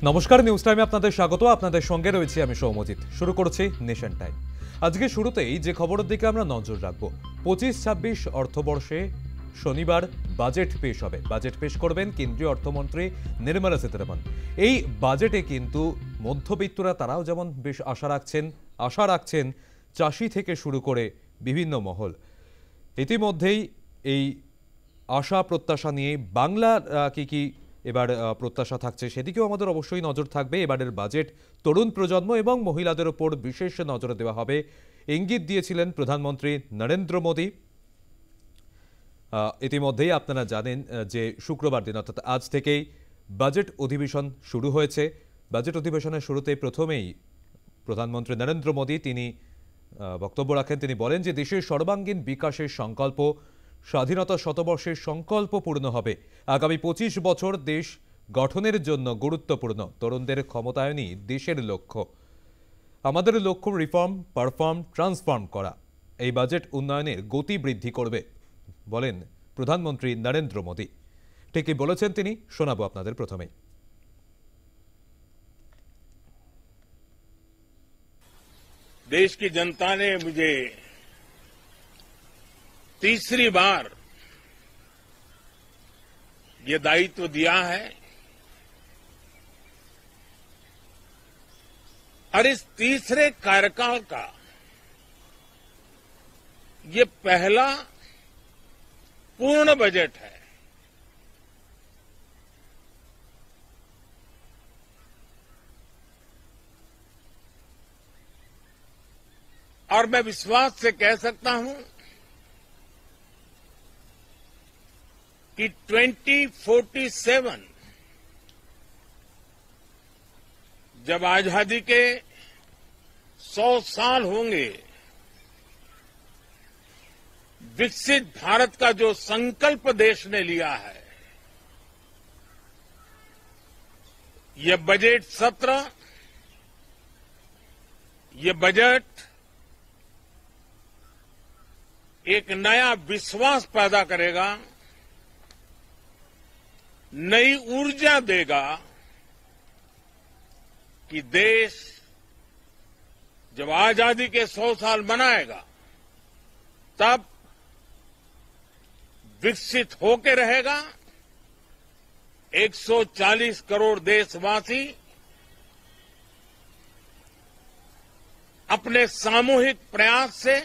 নমস্কার, নিউজ টাইমে আপনাদের স্বাগত। আপনাদের সঙ্গে রয়েছি আমি সৌমজিৎ। শুরু করছি নেশন টাইম। আজকে শুরুতেই যে খবরের দিকে আমরা নজর রাখবো, 25-26 অর্থবর্ষে শনিবার বাজেট পেশ হবে। বাজেট পেশ করবেন কেন্দ্রীয় অর্থমন্ত্রী নির্মলা সীতারামন। এই বাজেটে কিন্তু মধ্যবিত্তরা তারাও যেমন বেশ আশা রাখছেন চাষি থেকে শুরু করে বিভিন্ন মহল। ইতিমধ্যেই এই আশা প্রত্যাশা নিয়ে বাংলার কি এবার প্রত্যাশা থাকছে সেদিকেও আমাদের অবশ্যই নজর থাকবে। এবারের বাজেট তরুণ প্রজন্ম এবং মহিলাদের ওপর বিশেষ নজর দেওয়া হবে, ইঙ্গিত দিয়েছিলেন প্রধানমন্ত্রী নরেন্দ্র মোদী। ইতিমধ্যেই আপনারা জানেন যে শুক্রবার দিন অর্থাৎ আজ থেকেই বাজেট অধিবেশন শুরু হয়েছে। বাজেট অধিবেশনের শুরুতেই প্রথমেই প্রধানমন্ত্রী নরেন্দ্র মোদী তিনি বক্তব্য রাখেন। তিনি বলেন যে দেশের সর্বাঙ্গীন বিকাশের সংকল্প, স্বাধীনতা শতবর্ষের সংকল্প পূর্ণ হবে। আগামী 25 বছর দেশ গঠনের জন্য গুরুত্বপূর্ণ। তরুণদের ক্ষমতায়নই দেশের লক্ষ্য। আমাদের লক্ষ্য রিফর্ম, পারফর্ম, ট্রান্সফর্ম করা। এই বাজেট উন্নয়নের গতি বৃদ্ধি করবে বলেন প্রধানমন্ত্রী নরেন্দ্র মোদী। ঠিকই বলেছেন তিনি, শোনাবো আপনাদের প্রথমেই। देश की जनता ने मुझे तीसरी बार ये दायित्व दिया है और इस तीसरे कार्यकाल का ये पहला पूर्ण बजट है। और मैं विश्वास से कह सकता हूं कि 2047 जब आजादी के 100 साल होंगे, विकसित भारत का जो संकल्प देश ने लिया है, ये बजट सत्र, ये बजट एक नया विश्वास पैदा करेगा, नई ऊर्जा देगा कि देश जब आजादी के 100 साल मनाएगा तब विकसित होकर रहेगा। 140 करोड़ देशवासी अपने सामूहिक प्रयास से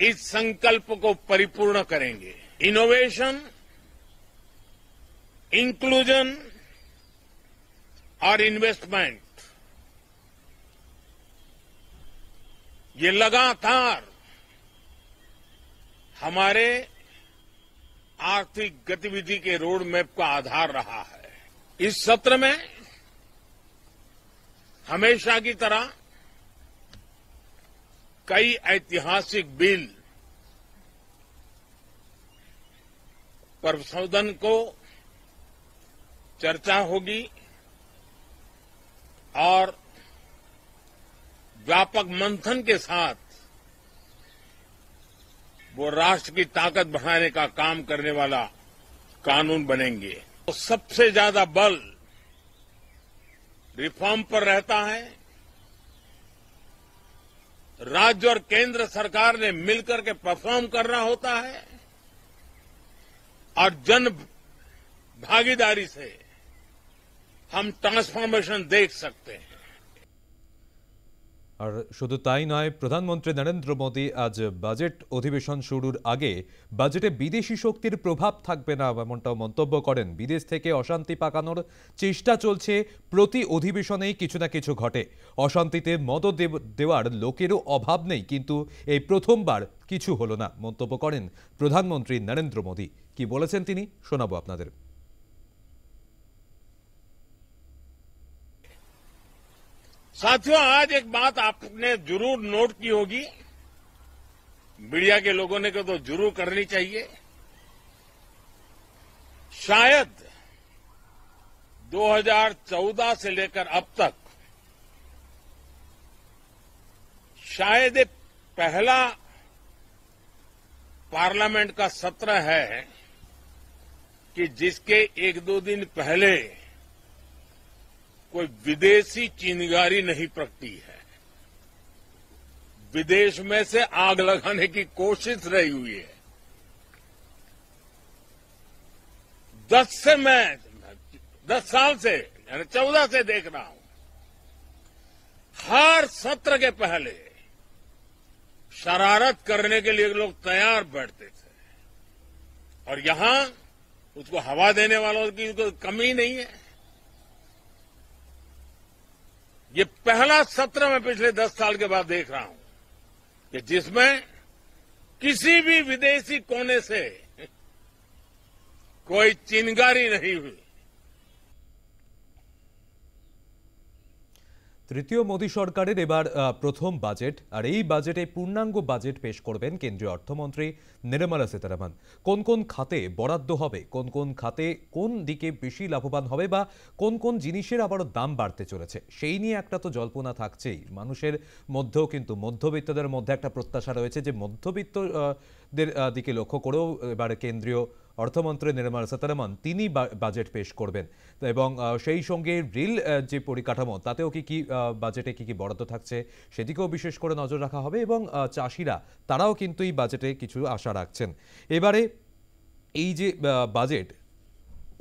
इस संकल्प को परिपूर्ण करेंगे। इनोवेशन, इंक्लूजन और इन्वेस्टमेंट, ये लगातार हमारे आर्थिक गतिविधि के रोड मैप का आधार रहा है। इस सत्र में हमेशा की तरह कई ऐतिहासिक बिल पर संशोधन को चर्चा होगी और व्यापक मंथन के साथ वो राष्ट्र की ताकत बढ़ाने का काम करने वाला कानून बनेंगे। तो सबसे ज्यादा बल रिफॉर्म पर रहता है। राज्य और केंद्र सरकार ने मिलकर के परफॉर्म करना होता है और जन भागीदारी से हम ट्रांसफॉर्मेशन देख सकते हैं। আর শুধু তাই নয়, প্রধানমন্ত্রী নরেন্দ্র মোদী আজ বাজেট অধিবেশন শুরুর আগে বাজেটে বিদেশি শক্তির প্রভাব থাকবে না এমনটাও মন্তব্য করেন। বিদেশ থেকে অশান্তি পাকানোর চেষ্টা চলছে, প্রতি অধিবেশনেই কিছু না কিছু ঘটে। অশান্তিতে মদত দেওয়ার লোকেরও অভাব নেই, কিন্তু এই প্রথমবার কিছু হলো না মন্তব্য করেন প্রধানমন্ত্রী নরেন্দ্র মোদী। কি বলেছেন তিনি, শোনাবো আপনাদের। साथियों, आज एक बात आपने जरूर नोट की होगी, मीडिया के लोगों ने तो जरूर करनी चाहिए। शायद 2014 से लेकर अब तक शायद ये पहला पार्लियामेंट का सत्र है कि जिसके एक दो दिन पहले कोई विदेशी चिंगारी नहीं प्रगटी है। विदेश में से आग लगाने की कोशिश रही हुई है। 10 साल से यानी 14 से देख रहा हूं, हर सत्र के पहले शरारत करने के लिए लोग तैयार बैठते थे और यहां उसको हवा देने वालों की तो कमी नहीं है। ये पहला सत्र मैं पिछले 10 साल के बाद देख रहा हूं कि जिसमें किसी भी विदेशी कोने से कोई चिंगारी नहीं हुई। তৃতীয় মোদী সরকারের এবার প্রথম বাজেট, আর এই বাজেটে পূর্ণাঙ্গ বাজেট পেশ করবেন কেন্দ্রীয় অর্থমন্ত্রী নির্মলা সীতারামন। কোন কোন খাতে বরাদ্দ হবে, কোন কোন খাতে কোন দিকে বেশি লাভবান হবে বা কোন কোন জিনিসের আবারও দাম বাড়তে চলেছে, সেই নিয়ে একটা তো জল্পনা থাকছেই। মানুষের মধ্যেও কিন্তু মধ্যবিত্তদের মধ্যে একটা প্রত্যাশা রয়েছে যে মধ্যবিত্তদের দিকে লক্ষ্য করেও এবার কেন্দ্রীয় অর্থমন্ত্রী নির্মলা সীতারামন তিনি বাজেট পেশ করবেন এবং সেই সঙ্গে রেল যে পরিকাঠামো তাতেও কি বাজেটে কি বরাদ্দ থাকছে সেদিকেও বিশেষ করে নজর রাখা হবে এবং চাষিরা তারাও কিন্তু এই বাজেটে কিছু আশা রাখছেন। এবারে এই যে budget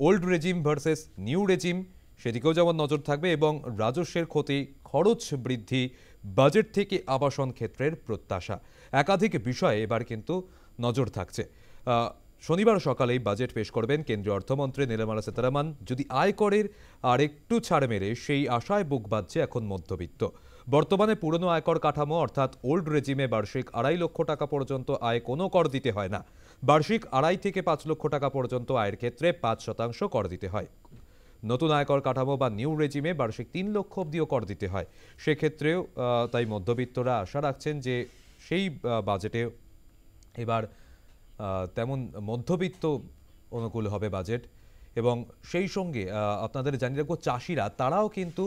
old regime versus new regime সেদিকেও যেমন নজর থাকবে এবং রাজস্বের ক্ষতি, খরচ বৃদ্ধি, বাজেট থেকে আবাসন ক্ষেত্রের প্রত্যাশা, একাধিক বিষয়ে এবার কিন্তু নজর থাকছে। শনিবার সকালেই বাজেট পেশ করবেন কেন্দ্রীয় অর্থমন্ত্রী নির্মলা সীতারামন। যদি আয়করের আর একটু ছাড় মেরে সেই আশায় বুক বাঁধছে এখন মধ্যবিত্ত। বর্তমানে পুরনো আয়কর কাঠামো অর্থাৎ ওল্ড রেজিমে বার্ষিক 2.5 লক্ষ টাকা পর্যন্ত আয় কোনো কর দিতে হয় না। বার্ষিক 2.5 থেকে 5 লক্ষ টাকা পর্যন্ত আয়ের ক্ষেত্রে 5% কর দিতে হয়। নতুন আয়কর কাঠামো বা নিউ রেজিমে বার্ষিক 3 লক্ষ অব্দিও কর দিতে হয়। সেক্ষেত্রেও তাই মধ্যবিত্তরা আশা রাখছেন যে সেই বাজেটে এবার তেমন মধ্যবিত্ত অনুকূল হবে বাজেট। এবং সেই সঙ্গে আপনাদের জানিয়ে রাখবো চাষিরা তারাও কিন্তু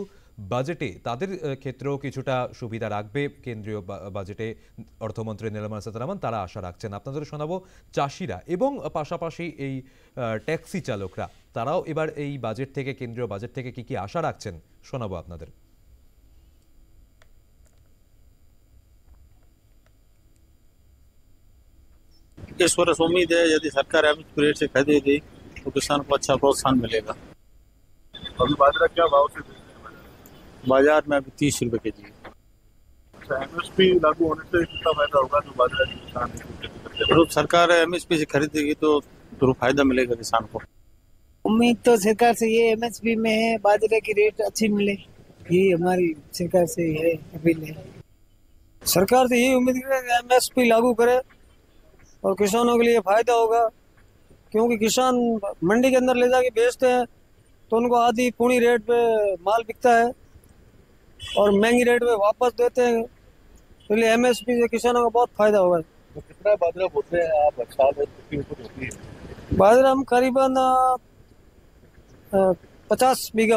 বাজেটে তাদের ক্ষেত্রেও কিছুটা সুবিধা রাখবে কেন্দ্রীয় বাজেটে অর্থমন্ত্রী নির্মলা সীতারামন, তারা আশা রাখছেন। আপনাদের শোনাবো চাষিরা এবং পাশাপাশি এই ট্যাক্সি চালকরা তারাও এবার এই বাজেট থেকে, কেন্দ্রীয় বাজেট থেকে কি কি আশা রাখছেন শোনাবো আপনাদের। इस वर्ष उम्मीद है यदि सरकार एमएसपी रेट से खरीदेगी तो किसान को अच्छा प्रोत्साहन मिलेगा। अभी बाजरा क्या भाव से बाजार में अभी 30 रुपए के जी। एमएसपी लागू होने से कितना फायदा होगा जो बाजरा के किसान जरूर सरकार एमएसपी से खरीदेगी तो जरूर फायदा मिलेगा किसान को। उम्मीद तो सरकार से ये एमएसपी में है, बाजरे की रेट अच्छी मिले, ये हमारी सरकार से है अपील है। सरकार से यही उम्मीद है कि एमएसपी लागू करे और किसानों के लिए फायदा होगा, क्योंकि किसान मंडी के अंदर ले जाके बेचते हैं तो उनको आधी पूरी रेट पे माल बिकता है और महंगी रेट पे वापस देते हैं, इसलिए एमएसपी से किसानों को बहुत फायदा होगा। तो कितना बाजरा बोलते हैं आप साल में कितनी उपज होती है? बाजरा हम करीबन 50 बीघा।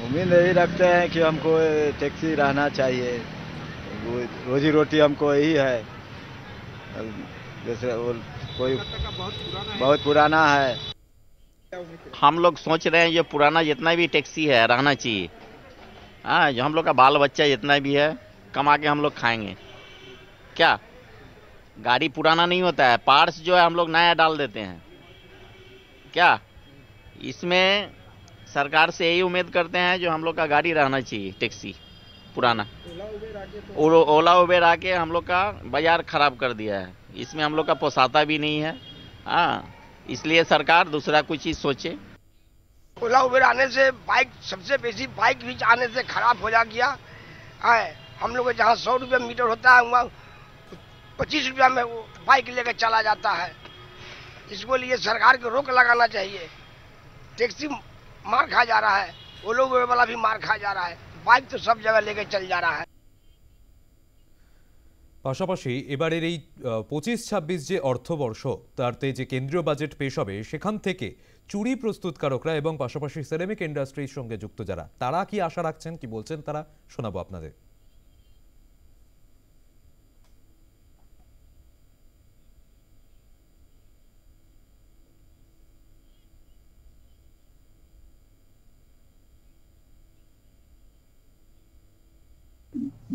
उम्मीद यही रखते हैं कि हमको टैक्सी रहना चाहिए, रोजी रोटी हमको यही है। जैसे कोई बहुत पुराना है। हम लोग सोच रहे हैं ये पुराना जितना भी टैक्सी है रहना चाहिए। हाँ, जो हम लोग का बाल बच्चा जितना भी है कमा के हम लोग खाएंगे। क्या गाड़ी पुराना नहीं होता है, पार्ट्स जो है हम लोग नया डाल देते हैं। क्या इसमें सरकार से यही उम्मीद करते हैं जो हम लोग का गाड़ी रहना चाहिए टैक्सी पुराना। ओला उबेर आके हम लोग का बाजार खराब कर दिया है, इसमें हम लोग का पोसाता भी नहीं है। हाँ, इसलिए सरकार दूसरा कुछ चीज सोचे। ओला उबेर आने से बाइक, सबसे बेसी बाइक भी आने से खराब हो जा गया है। हम लोग जहाँ 100 रुपया मीटर होता है वहाँ 25 रुपया में वो बाइक लेकर चला जाता है। इसको लिए सरकार को रोक लगाना चाहिए। टैक्सी मार खा जा रहा है, ओला उबेर वाला भी मार खा जा रहा है, बाइक तो सब जगह लेकर चल जा रहा है। পাশাপাশি এবারের এই 25-26 যে অর্থবর্ষ তাতে যে কেন্দ্রীয় বাজেট পেশ হবে সেখান থেকে চুড়ি প্রস্তুতকারকরা এবং পাশাপাশি সিরামিক ইন্ডাস্ট্রির সঙ্গে যুক্ত যারা, তারা কি আশা রাখছেন, কি বলছেন তারা শোনাবো আপনাদের।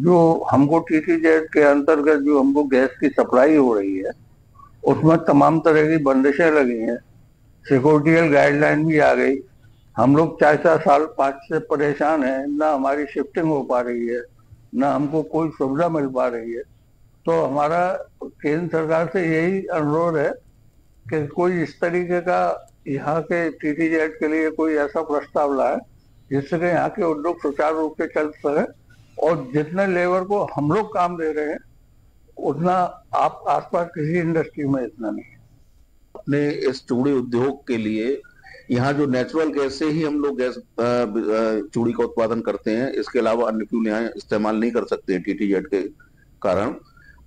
जो हमको TTZ के अंतर्गत जो हमको गैस की सप्लाई हो रही है उसमें तमाम तरह की बंदिशें लगी हैं, सिक्योरिटियल गाइडलाइन भी आ गई। हम लोग 4-4 साल 5 से परेशान हैं, ना हमारी शिफ्टिंग हो पा रही है, ना हमको कोई सुविधा मिल पा रही है। तो हमारा केंद्र सरकार से यही अनुरोध है कि कोई इस तरीके का यहाँ के TTZ के लिए कोई ऐसा प्रस्ताव लाए जिससे कि यहाँ के उद्योग सुचारू रूप से चल सके और जितने लेबर को हम लोग काम दे रहे हैं उतना आप आसपास किसी इंडस्ट्री में इतना नहीं है। अपने इस चूड़ी उद्योग के लिए यहाँ जो नेचुरल गैस से ही हम लोग गैस चूड़ी का उत्पादन करते हैं, इसके अलावा अन्य फ्यूल यहाँ इस्तेमाल नहीं कर सकते हैं TTZ के कारण।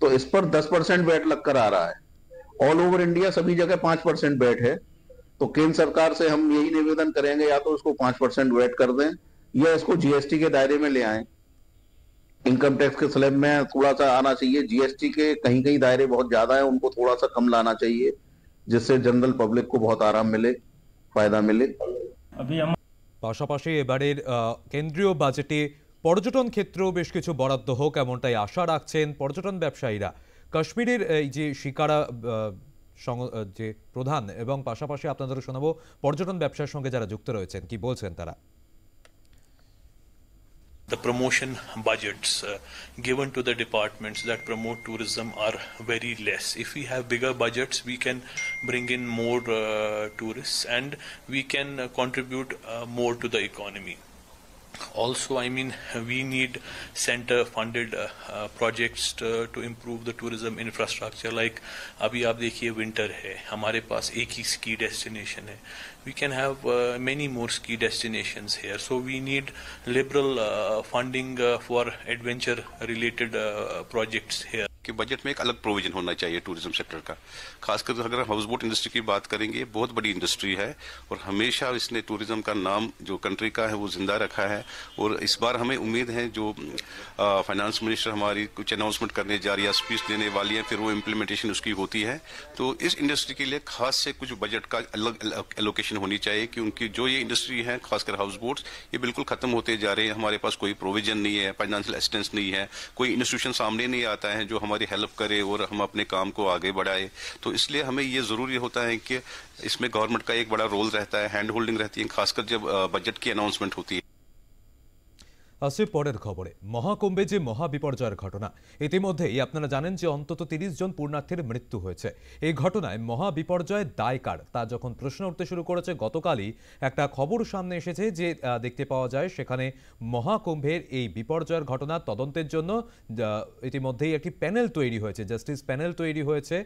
तो इस पर 10% वैट लगकर आ रहा है। ऑल ओवर इंडिया सभी जगह 5% वैट है। तो केंद्र सरकार से हम यही निवेदन करेंगे, या तो इसको 5% वैट कर दें या इसको GST के दायरे में ले आए। इनकम टैक्स के स्लैब में थोड़ा सा आना चाहिए, GST के कहीं कहीं दायरे बहुत ज्यादा है, उनको थोड़ा सा कम लाना चाहिए, जिससे जनरल पब्लिक को बहुत आराम मिले, फायदा मिले। পাশাপাশি এবারের কেন্দ্রীয় বাজেটে পর্যটন ক্ষেত্রেও বেশ কিছু বরাদ্দ হোক এমনটাই আশা রাখছেন পর্যটন ব্যবসায়ীরা। কাশ্মীরের এই যে শিকারা যে প্রধান এবং পাশাপাশি আপনাদের শোনাবো পর্যটন ব্যবসার সঙ্গে যারা যুক্ত রয়েছেন কি বলছেন তারা। The promotion budgets given to the departments that promote tourism are very less. If we have bigger budgets, we can bring in more tourists and we can contribute more to the economy. Also, I mean, we need center funded projects to improve the tourism infrastructure. Like अभी आप देखिए winter है, हमारे पास एक ही ski destination है. We can have many more ski destinations here. So we need liberal funding for adventure related projects here. कि budget में एक अलग प्रोविजन होना चाहिए टूरिज्म सेक्टर का। खासकर अगर हाउस बोट इंडस्ट्री की बात करेंगे, बहुत बड़ी इंडस्ट्री है और हमेशा इसने टूरिज्म का नाम जो कंट्री का है वो जिंदा रखा है। और इस बार हमें उम्मीद है जो फाइनेंस मिनिस्टर हमारी कुछ अनाउंसमेंट करने जा रही है, स्पीच देने वाली है, फिर वो इम्प्लीमेंटेशन उसकी होती है। तो इस इंडस्ट्री के लिए खास से कुछ बजट का अलग एलोकेशन होनी चाहिए कि उनकी जो ये इंडस्ट्री है, खासकर हाउस बोट्स, ये बिल्कुल खत्म होते जा रहे हैं। हमारे पास कोई प्रोविजन नहीं है, फाइनेंशियल असिस्टेंस नहीं है, कोई इंस्टीट्यूशन सामने नहीं आता है जो हमारी हेल्प करे और हम अपने काम को आगे बढ़ाए। तो इसलिए हमें ये जरूरी होता है कि इसमें गवर्नमेंट का एक बड़ा रोल रहता है, हैंड होल्डिंग रहती है, खासकर जब बजट की अनाउंसमेंट होती है। আসছে পরের খবরে মহাকুম্ভে যে মহাবিপর্যয়ের ঘটনা ইতিমধ্যেই আপনারা জানেন যে অন্তত ৩০ জন পুণ্যার্থীর মৃত্যু হয়েছে। এই ঘটনায় মহাবিপর্যয়ের দায় কার তা যখন প্রশ্ন উঠতে শুরু করেছে গতকালই একটা খবর সামনে এসেছে যে দেখতে পাওয়া যায় সেখানে মহাকুম্ভের এই বিপর্যয়ের ঘটনা তদন্তের জন্য ইতিমধ্যেই একটি প্যানেল তৈরি হয়েছে, জাস্টিস প্যানেল তৈরি হয়েছে।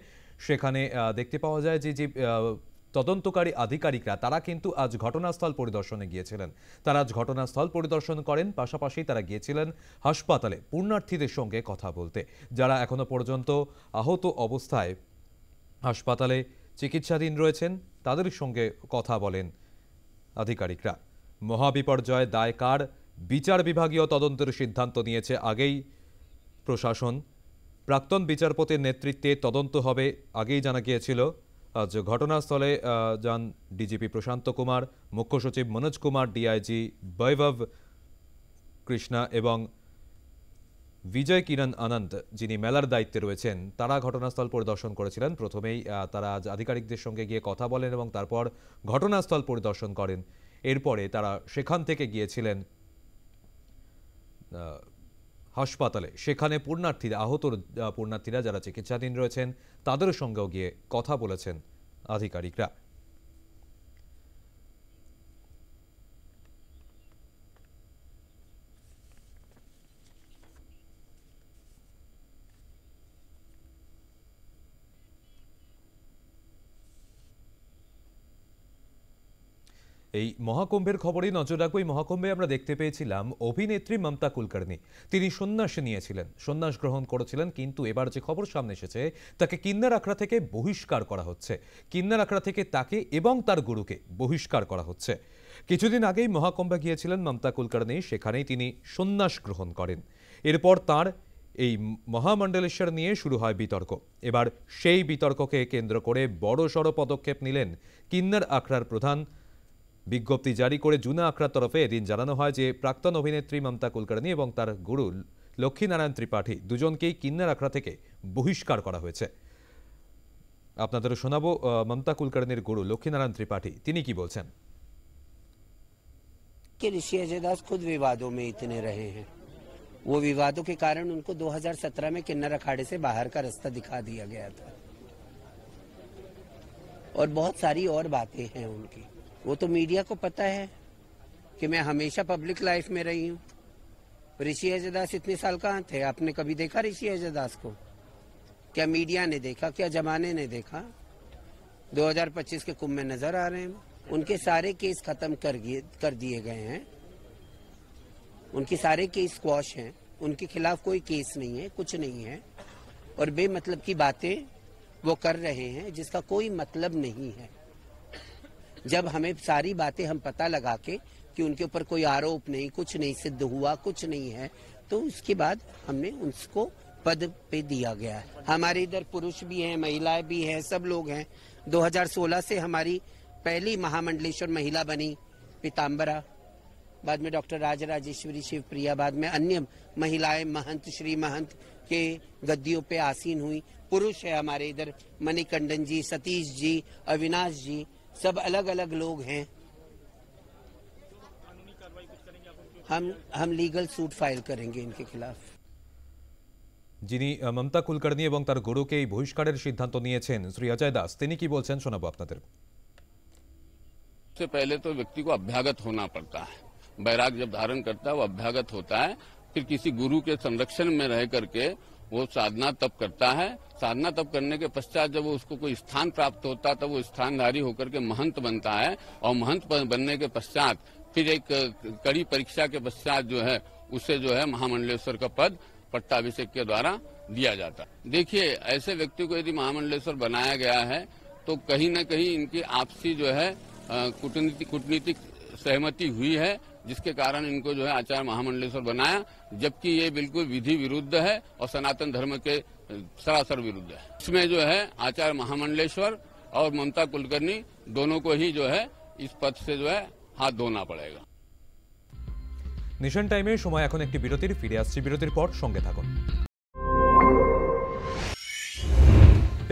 সেখানে দেখতে পাওয়া যায় যে তদন্তকারী আধিকারিকরা তারা কিন্তু আজ ঘটনাস্থল পরিদর্শনে গিয়েছিলেন। তারা আজ ঘটনাস্থল পরিদর্শন করেন, পাশাপাশি তারা গিয়েছিলেন হাসপাতালে পুণ্যার্থীদের সঙ্গে কথা বলতে, যারা এখনো পর্যন্ত আহত অবস্থায় হাসপাতালে চিকিৎসাধীন রয়েছেন তাদের সঙ্গে কথা বলেন আধিকারিকরা। মহাবিপর্যয় দায় কার, বিচার বিভাগীয় তদন্তের সিদ্ধান্ত নিয়েছে আগেই প্রশাসন। প্রাক্তন বিচারপতির নেতৃত্বে তদন্ত হবে আগেই জানা গিয়েছিল। আজ ঘটনাস্থলে যান ডিজিপি প্রশান্ত কুমার, মুখ্য সচিব মনোজ কুমার, ডিআইজি বৈভব কৃষ্ণা এবং বিজয় কিরণ আনন্দ যিনি মেলার দায়িত্বে রয়েছেন তারা ঘটনাস্থল পরিদর্শন করেছিলেন। প্রথমেই তারা আজ আধিকারিকদের সঙ্গে গিয়ে কথা বলেন এবং তারপর ঘটনাস্থল পরিদর্শন করেন। এরপরে তারা সেখান থেকে গিয়েছিলেন হাসপাতালে, সেখানে পুণ্যার্থীরা আহত পুণ্যার্থীরা যারা চিকিৎসাধীন রয়েছেন তাদের সঙ্গেও গিয়ে কথা বলেছেন আধিকারিকরা। এই মহাকুম্ভের খবরেই নজর রাখবো। এই মহাকুম্ভে আমরা দেখতে পেয়েছিলাম অভিনেত্রী মমতা কুলকার্নি, তিনি সন্ন্যাস নিয়েছিলেন, সন্ন্যাস গ্রহণ করেছিলেন, কিন্তু এবার যে খবর সামনে এসেছে তাকে কিন্নার আখড়া থেকে বহিষ্কার করা হচ্ছে। কিন্নার আখড়া থেকে তাকে এবং তার গুরুকে বহিষ্কার করা হচ্ছে। কিছুদিন আগেই মহাকুম্ভে গিয়েছিলেন মমতা কুলকার্নি, সেখানেই তিনি সন্ন্যাস গ্রহণ করেন। এরপর তার এই মহামণ্ডলেশ্বর নিয়ে শুরু হয় বিতর্ক। এবার সেই বিতর্ককে কেন্দ্র করে বড়সড় পদক্ষেপ নিলেন কিন্নার আখড়ার প্রধান। বিজ্ঞপ্তি জারি করে জুনা আখড়ার তরফে এদিন জানানো হয় যে প্রাক্তন অভিনেত্রী মমতা কুলকার্নি এবং তার গুরু লক্ষ্মীনারায়ণ ত্রিপাঠী দুজনকেই কিন্নর আখড়া থেকে বহিষ্কার করা হয়েছে। আপনাদের শোনাবো মমতা কুলকার্নির গুরু লক্ষ্মীনারায়ণ ত্রিপাঠী তিনি কি বলছেন। कि ऋषि अजय दास खुद विवादों में इतने रहे हैं, वो विवादों के कारण उनको 2017 में किन्नर अखाड़े से बाहर का रास्ता दिखा दिया गया था और बहुत सारी और बातें हैं उनकी। वो तो मीडिया को पता है कि मैं हमेशा पब्लिक लाइफ में रही हूँ। ऋषि अजय दास इतने साल कहाँ थे? आपने कभी देखा ऋषि अजय दास को? क्या मीडिया ने देखा? क्या जमाने ने देखा? 2025 के कुंभ में नजर आ रहे हैं। उनके सारे केस खत्म कर दिए गए हैं, उनके सारे केस स्क्वॉश हैं, उनके खिलाफ कोई केस नहीं है, कुछ नहीं है और बेमतलब की बातें वो कर रहे हैं जिसका कोई मतलब नहीं है। जब हमें सारी बातें हम पता लगा के कि उनके ऊपर कोई आरोप नहीं, कुछ नहीं सिद्ध हुआ, कुछ नहीं है, तो उसके बाद हमने उसको पद पे दिया गया है। हमारे इधर पुरुष भी हैं, महिलाएं भी हैं, सब लोग हैं। 2016 से हमारी पहली महामंडलेश्वर महिला बनी पीताम्बरा, बाद में डॉक्टर राजराजेश्वरी शिवप्रिया, बाद में अन्य महिलाएं महंत श्री महंत के गद्दियों पे आसीन हुई। पुरुष है हमारे इधर मणिकंडन जी, सतीश जी, अविनाश जी, सब अलग अलग लोग हैं। हम लीगल सूट फाइल करेंगे इनके खिलाफ। যিনি মমতা কুলকার্নি এবং তার গুরুকে এই বহিষ্কারের সিদ্ধান্ত নিয়েছেন শ্রী অজয় দাস তিনি কি বলছেন শোনাবো আপনাদের। सबसे पहले तो व्यक्ति को अभ्यागत होना पड़ता है। बैराग जब धारण करता है वो अभ्यागत होता है, फिर किसी गुरु के संरक्षण में रह करके वो साधना तप करता है। साधना तप करने के पश्चात जब उसको कोई स्थान प्राप्त होता है तब वो स्थानधारी होकर के महंत बनता है और महंत बनने के पश्चात फिर एक कड़ी परीक्षा के पश्चात जो है उसे जो है महामंडलेश्वर का पद पट्टाभिषेक के द्वारा दिया जाता है। देखिए ऐसे व्यक्ति को यदि महामंडलेश्वर बनाया गया है तो कहीं न कहीं इनकी आपसी जो है कूटनीतिक सहमति हुई है जिसके कारण इनको जो है आचार्य महामंडलेश्वर बनाया, जबकि ये बिल्कुल विधि विरुद्ध है और सनातन धर्म के सरासर विरुद्ध है। इसमें जो है आचार्य महामंडलेश्वर और ममता कुलकर्णी दोनों को ही जो है इस पद से जो है हाथ धोना पड़ेगा। নেশন টাইমে সময় এখন একটি বিরতির, ফিরে আসছি বিরতির পর, সঙ্গে থাকুন।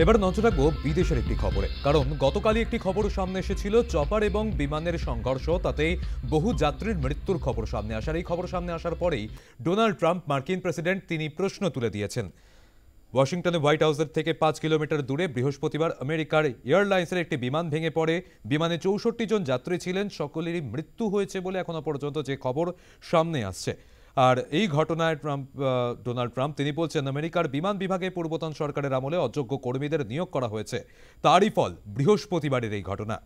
এবার নজর রাখবো বিদেশের একটি খবরে, কারণ গতকালই একটি খবর সামনে এসেছিল চপার এবং বিমানের সংঘর্ষ, তাতে বহু যাত্রীর মৃত্যুর খবর সামনে আসার এই খবর সামনে আসার পরেই ডোনাল্ড ট্রাম্প মার্কিন প্রেসিডেন্ট তিনি প্রশ্ন তুলে দিয়েছেন। ওয়াশিংটনে হোয়াইট হাউসের থেকে 5 কিলোমিটার দূরে বৃহস্পতিবার আমেরিকার এয়ারলাইন্সের একটি বিমান ভেঙে পড়ে, বিমানে 64 জন যাত্রী ছিলেন, সকলেরই মৃত্যু হয়েছে বলে এখনো পর্যন্ত যে খবর সামনে আসছে। আর এই ঘটনায় ডোনাল্ড ট্রাম্প তিনি বলছেন আমেরিকার বিমান বিভাগে পূর্বতন সরকারের আমলে অযোগ্য কর্মীদের নিয়োগ করা হয়েছে, তারই ফল বৃহস্পতিবারের এই ঘটনা।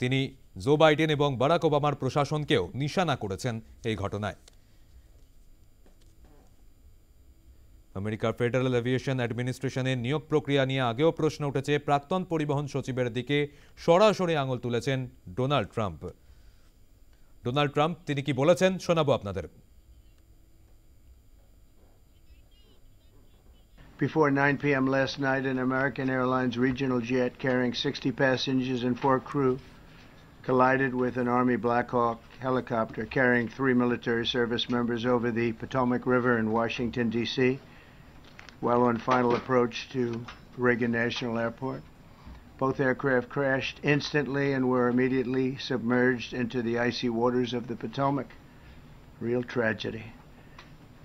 তিনি জো বাইডেন এবং বারাক ওবামার প্রশাসনকেও নিশানা করেছেন এই ঘটনায়। আমেরিকার ফেডারেল এভিয়েশন অ্যাডমিনিস্ট্রেশনের নিয়োগ প্রক্রিয়া নিয়ে আগেও প্রশ্ন উঠেছে, প্রাক্তন পরিবহন সচিবের দিকে সরাসরি আঙুল তুলেছেন ডোনাল্ড ট্রাম্প। ডোনাল্ড ট্রাম্প তিনি কি বলেছেন শোনাবো আপনাদের। Before 9 p.m. last night, an American Airlines regional jet carrying 60 passengers and 4 crew collided with an Army Black Hawk helicopter carrying 3 military service members over the Potomac River in Washington, D.C., while on final approach to Reagan National Airport. Both aircraft crashed instantly and were immediately submerged into the icy waters of the Potomac. Real tragedy.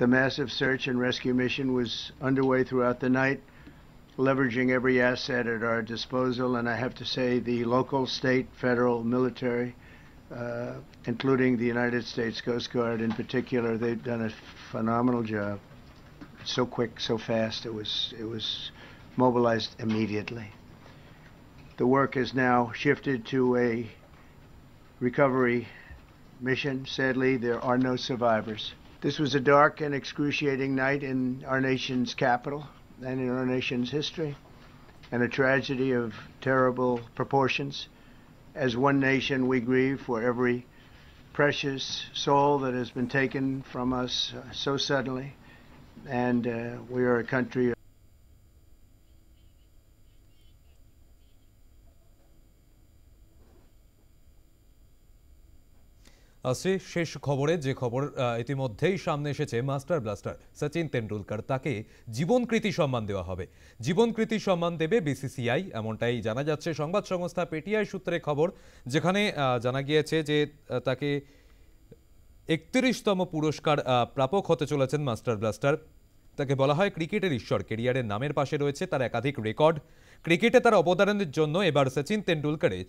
The massive search and rescue mission was underway throughout the night, leveraging every asset at our disposal, and I have to say the local, state, federal, military, including the United States Coast Guard in particular, they've done a phenomenal job. So quick, so fast, it was mobilized immediately. The work is now shifted to a recovery mission. Sadly, there are no survivors. This was a dark and excruciating night in our nation's capital and in our nation's history, and a tragedy of terrible proportions. As one nation, we grieve for every precious soul that has been taken from us so suddenly, and we are a country আসছে শেষ খবরে, যে খবর ইতিমধ্যেই সামনে এসেছে। Master blaster Sachin Tendulkar, তাকে জীবনকৃতি সম্মান দেওয়া হবে। জীবনকৃতি সম্মান দেবে বিসিসিআই, এমনটাই জানা যাচ্ছে সংবাদ সংস্থা পিটিআই সূত্রে খবর, যেখানে জানা গিয়েছে যে তাকে 31তম পুরস্কার প্রাপক হতে চলেছেন মাস্টার ব্লাস্টার। তাকে বলা হয় ক্রিকেটের ঈশ্বর। কেরিয়ারের নামের পাশে রয়েছে তার একাধিক রেকর্ড। ক্রিকেটে তার অবদানের জন্য এবার সচিন তেন্ডুলকরের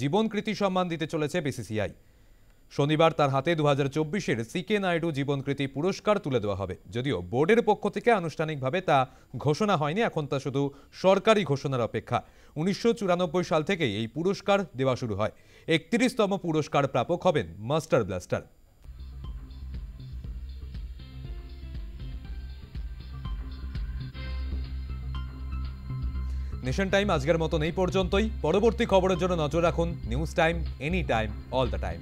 জীবনকৃতি সম্মান দিতে চলেছে বিসিসিআই। শনিবার তার হাতে 2024-এর সিকে নাইডু জীবনকৃতি পুরস্কার তুলে দেওয়া হবে। যদিও বোর্ডের পক্ষ থেকে আনুষ্ঠানিকভাবে তা ঘোষণা হয়নি, এখন তা শুধু সরকারি ঘোষণার অপেক্ষা। 1994 সাল থেকেই এই পুরস্কার দেওয়া শুরু হয়। 31তম পুরস্কার প্রাপক হবেন মাস্টার ব্লাস্টার। নেশন টাইম আজকের মতন এই পর্যন্তই। পরবর্তী খবরের জন্য নজর রাখুন news time, any time, all the time.